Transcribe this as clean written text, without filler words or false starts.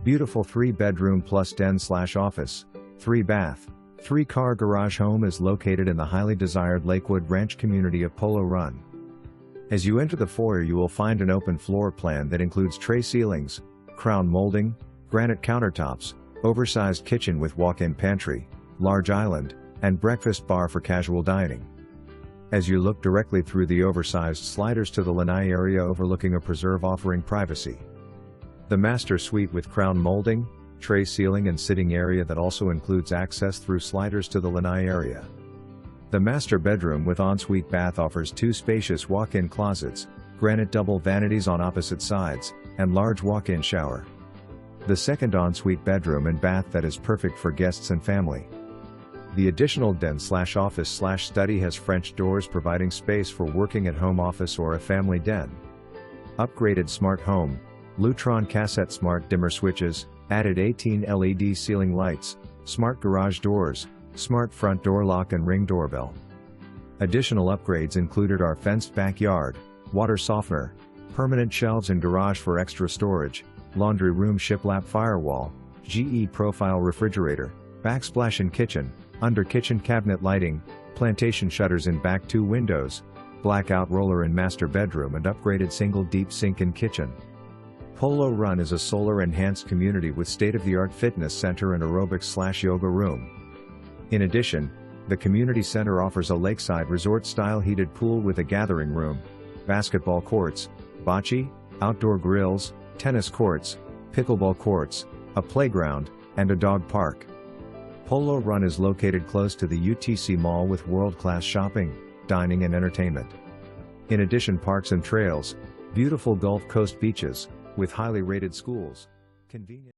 Beautiful 3-bedroom plus den/office, 3-bath, 3-car garage home is located in the highly desired Lakewood Ranch community of Polo Run. As you enter the foyer, you will find an open floor plan that includes tray ceilings, crown molding, granite countertops, oversized kitchen with walk-in pantry, large island, and breakfast bar for casual dining. As you look directly through the oversized sliders to the lanai area overlooking a preserve offering privacy. The master suite with crown molding, tray ceiling and sitting area that also includes access through sliders to the lanai area. The master bedroom with ensuite bath offers 2 spacious walk-in closets, granite double vanities on opposite sides, and large walk-in shower. The second ensuite bedroom and bath that is perfect for guests and family. The additional den/office/study has French doors providing space for working at home office or a family den. Upgraded smart home, Lutron Caset smart dimmer switches, added 18 LED ceiling lights, smart garage doors, smart front door lock and ring doorbell. Additional upgrades included our fenced backyard, water softener, permanent shelves and garage for extra storage, laundry room shiplap firewall, GE profile refrigerator, backsplash in kitchen, under kitchen cabinet lighting, plantation shutters in back 2 windows, blackout roller in master bedroom and upgraded single deep sink in kitchen. Polo Run is a solar-enhanced community with state-of-the-art fitness center and aerobics/yoga room. In addition, the community center offers a lakeside resort-style heated pool with a gathering room, basketball courts, bocce, outdoor grills, tennis courts, pickleball courts, a playground, and a dog park. Polo Run is located close to the UTC Mall with world-class shopping, dining and entertainment. In addition, parks and trails, beautiful Gulf Coast beaches, with highly rated schools, convenient